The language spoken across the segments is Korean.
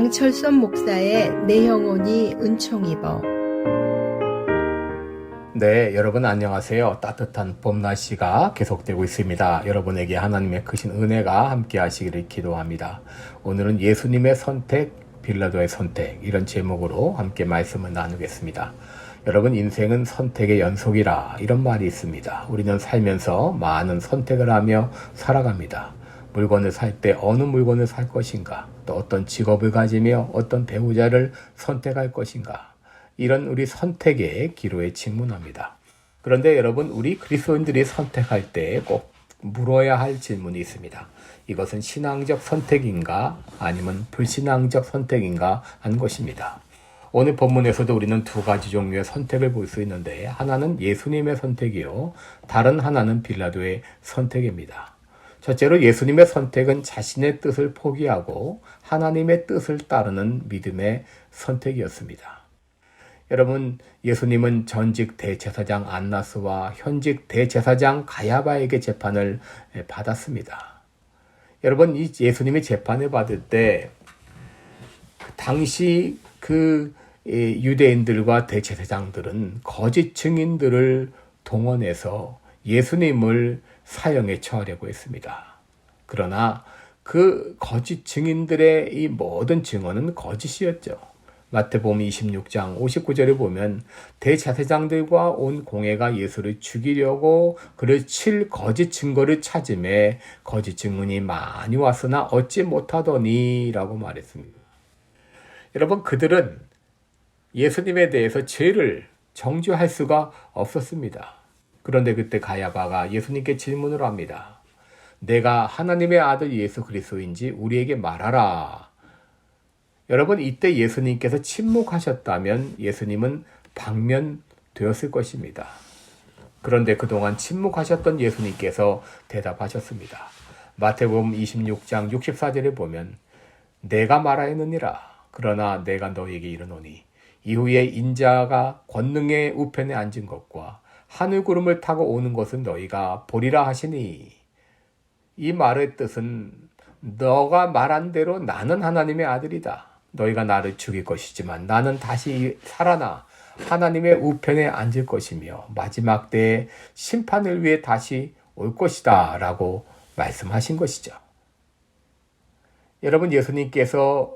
양철선 목사의 내 영혼이 은총 입어. 네, 여러분 안녕하세요. 따뜻한 봄 날씨가 계속되고 있습니다. 여러분에게 하나님의 크신 은혜가 함께 하시기를 기도합니다. 오늘은 예수님의 선택, 빌라도의 선택, 이런 제목으로 함께 말씀을 나누겠습니다. 여러분, 인생은 선택의 연속이라, 이런 말이 있습니다. 우리는 살면서 많은 선택을 하며 살아갑니다. 물건을 살 때 어느 물건을 살 것인가, 또 어떤 직업을 가지며 어떤 배우자를 선택할 것인가, 이런 우리 선택의 기로에 직면합니다. 그런데 여러분, 우리 그리스도인들이 선택할 때 꼭 물어야 할 질문이 있습니다. 이것은 신앙적 선택인가 아니면 불신앙적 선택인가 하는 것입니다. 오늘 본문에서도 우리는 두 가지 종류의 선택을 볼 수 있는데, 하나는 예수님의 선택이요, 다른 하나는 빌라도의 선택입니다. 첫째로 예수님의 선택은 자신의 뜻을 포기하고 하나님의 뜻을 따르는 믿음의 선택이었습니다. 여러분, 예수님은 전직 대제사장 안나스와 현직 대제사장 가야바에게 재판을 받았습니다. 여러분, 이 예수님이 재판을 받을 때 당시 유대인들과 대제사장들은 거짓 증인들을 동원해서 예수님을 사형에 처하려고 했습니다. 그러나 그 거짓 증인들의 이 모든 증언은 거짓이었죠. 마태복음 26장 59절에 보면 대제사장들과 온 공회가 예수를 죽이려고 그를 칠 거짓 증거를 찾음에 거짓 증언이 많이 왔으나 얻지 못하더니 라고 말했습니다. 여러분, 그들은 예수님에 대해서 죄를 정죄할 수가 없었습니다. 그런데 그때 가야바가 예수님께 질문을 합니다. 내가 하나님의 아들 예수 그리스도인지 우리에게 말하라. 여러분, 이때 예수님께서 침묵하셨다면 예수님은 방면되었을 것입니다. 그런데 그동안 침묵하셨던 예수님께서 대답하셨습니다. 마태복음 26장 64절에 보면 내가 말하였느니라. 그러나 내가 너에게 이르노니 이후에 인자가 권능의 우편에 앉은 것과 하늘 구름을 타고 오는 것은 너희가 보리라 하시니, 이 말의 뜻은 너가 말한 대로 나는 하나님의 아들이다. 너희가 나를 죽일 것이지만 나는 다시 살아나 하나님의 우편에 앉을 것이며 마지막 때에 심판을 위해 다시 올 것이다 라고 말씀하신 것이죠. 여러분, 예수님께서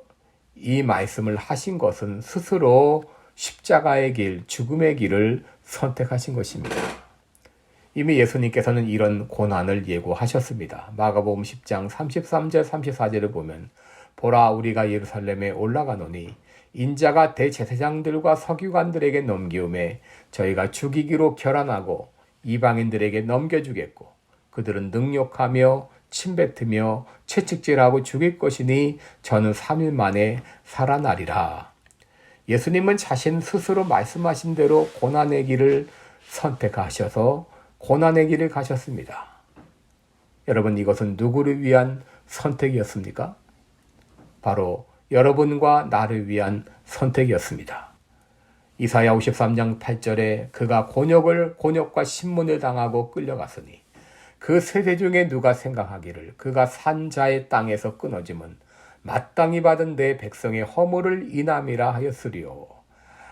이 말씀을 하신 것은 스스로 십자가의 길, 죽음의 길을 선택하신 것입니다. 이미 예수님께서는 이런 고난을 예고하셨습니다. 마가복음 10장 33절 34절을 보면 보라, 우리가 예루살렘에 올라가노니 인자가 대제사장들과 서기관들에게 넘기움에 저희가 죽이기로 결안하고 이방인들에게 넘겨주겠고 그들은 능욕하며 침뱉으며 채찍질하고 죽일 것이니 저는 3일 만에 살아나리라. 예수님은 자신 스스로 말씀하신 대로 고난의 길을 선택하셔서 고난의 길을 가셨습니다. 여러분, 이것은 누구를 위한 선택이었습니까? 바로 여러분과 나를 위한 선택이었습니다. 이사야 53장 8절에 그가 곤욕과 신문을 당하고 끌려갔으니 그 세대 중에 누가 생각하기를 그가 산 자의 땅에서 끊어짐은 마땅히 받은 내 백성의 허물을 인함이라 하였으리요.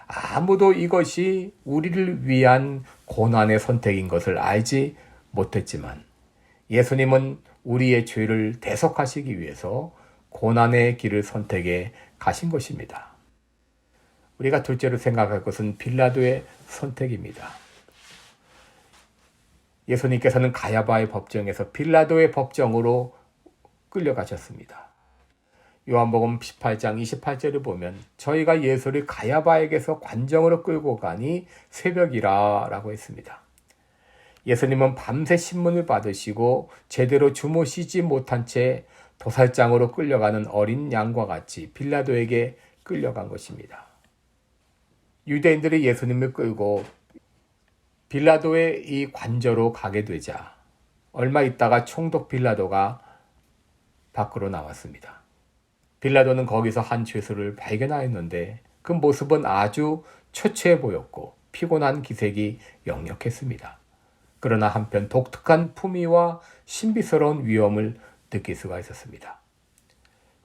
아무도 이것이 우리를 위한 고난의 선택인 것을 알지 못했지만 예수님은 우리의 죄를 대속하시기 위해서 고난의 길을 선택해 가신 것입니다. 우리가 둘째로 생각할 것은 빌라도의 선택입니다. 예수님께서는 가야바의 법정에서 빌라도의 법정으로 끌려가셨습니다. 요한복음 18장 28절을 보면 저희가 예수를 가야바에게서 관정으로 끌고 가니 새벽이라 라고 했습니다. 예수님은 밤새 신문을 받으시고 제대로 주무시지 못한 채 도살장으로 끌려가는 어린 양과 같이 빌라도에게 끌려간 것입니다. 유대인들이 예수님을 끌고 빌라도의 이 관저로 가게 되자 얼마 있다가 총독 빌라도가 밖으로 나왔습니다. 빌라도는 거기서 한 죄수를 발견하였는데 그 모습은 아주 초췌해 보였고 피곤한 기색이 역력했습니다. 그러나 한편 독특한 품위와 신비스러운 위엄을 느낄 수가 있었습니다.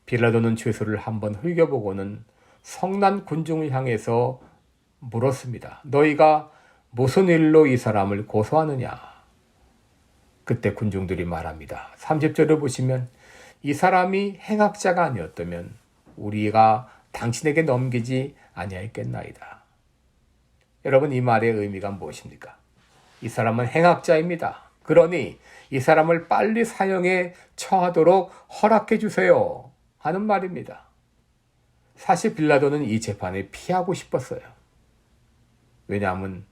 빌라도는 죄수를 한번 흘겨보고는 성난 군중을 향해서 물었습니다. 너희가 무슨 일로 이 사람을 고소하느냐? 그때 군중들이 말합니다. 30절을 보시면 이 사람이 행악자가 아니었다면 우리가 당신에게 넘기지 아니하였겠나이다. 여러분, 이 말의 의미가 무엇입니까? 이 사람은 행악자입니다. 그러니 이 사람을 빨리 사형에 처하도록 허락해 주세요 하는 말입니다. 사실 빌라도는 이 재판을 피하고 싶었어요. 왜냐하면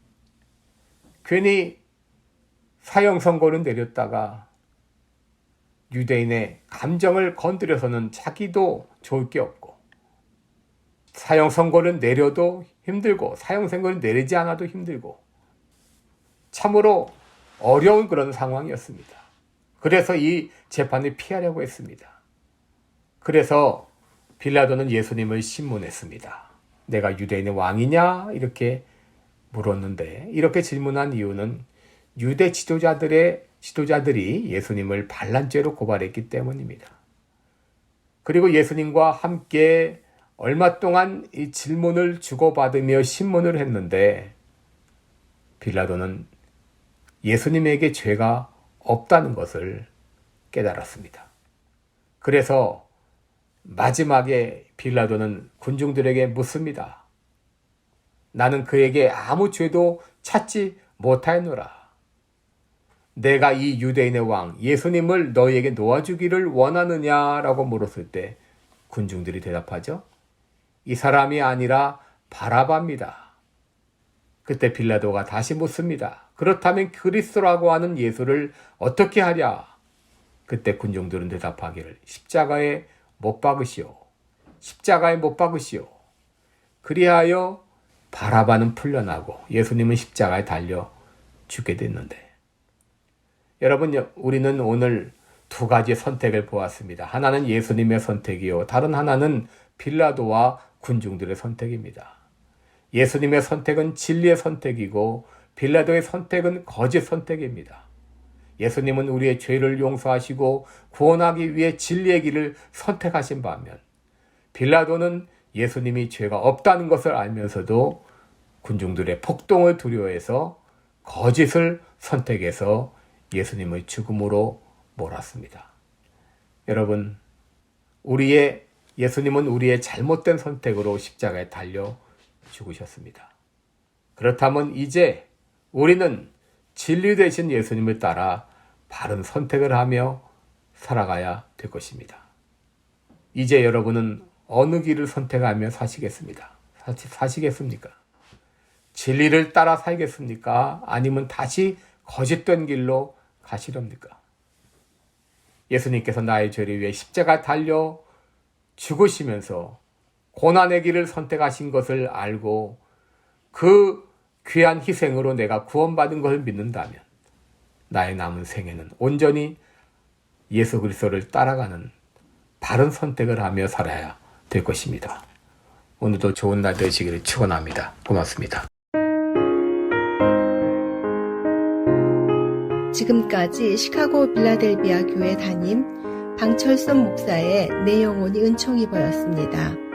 괜히 사형 선고를 내렸다가 유대인의 감정을 건드려서는 자기도 좋을 게 없고, 사형 선고를 내려도 힘들고 사형 선고를 내리지 않아도 힘들고 참으로 어려운 그런 상황이었습니다. 그래서 이 재판을 피하려고 했습니다. 그래서 빌라도는 예수님을 신문했습니다. 내가 유대인의 왕이냐? 이렇게 물었는데, 이렇게 질문한 이유는 유대 지도자들이 예수님을 반란죄로 고발했기 때문입니다. 그리고 예수님과 함께 얼마 동안 이 질문을 주고받으며 신문을 했는데 빌라도는 예수님에게 죄가 없다는 것을 깨달았습니다. 그래서 마지막에 빌라도는 군중들에게 묻습니다. 나는 그에게 아무 죄도 찾지 못하였노라. 내가 이 유대인의 왕 예수님을 너희에게 놓아주기를 원하느냐라고 물었을 때 군중들이 대답하죠. 이 사람이 아니라 바라바입니다. 그때 빌라도가 다시 묻습니다. 그렇다면 그리스도라고 하는 예수를 어떻게 하랴? 그때 군중들은 대답하기를 십자가에 못 박으시오. 십자가에 못 박으시오. 그리하여 바라바는 풀려나고 예수님은 십자가에 달려 죽게 됐는데, 여러분, 우리는 오늘 두 가지 선택을 보았습니다. 하나는 예수님의 선택이요, 다른 하나는 빌라도와 군중들의 선택입니다. 예수님의 선택은 진리의 선택이고 빌라도의 선택은 거짓 선택입니다. 예수님은 우리의 죄를 용서하시고 구원하기 위해 진리의 길을 선택하신 반면, 빌라도는 예수님이 죄가 없다는 것을 알면서도 군중들의 폭동을 두려워해서 거짓을 선택해서 예수님의 죽음으로 몰았습니다. 여러분, 예수님은 우리의 잘못된 선택으로 십자가에 달려 죽으셨습니다. 그렇다면 이제 우리는 진리 되신 예수님을 따라 바른 선택을 하며 살아가야 될 것입니다. 이제 여러분은 어느 길을 선택하며 사시겠습니까? 진리를 따라 살겠습니까? 아니면 다시 거짓된 길로 가시렵니까? 예수님께서 나의 죄를 위해 십자가 달려 죽으시면서 고난의 길을 선택하신 것을 알고 그 귀한 희생으로 내가 구원받은 것을 믿는다면 나의 남은 생애는 온전히 예수 그리스도를 따라가는 바른 선택을 하며 살아야 될 것입니다. 오늘도 좋은 날 되시기를 축원합니다. 고맙습니다. 지금까지 시카고 빌라델비아 교회 담임 방철선 목사의 내 영혼이 은총이 보였습니다.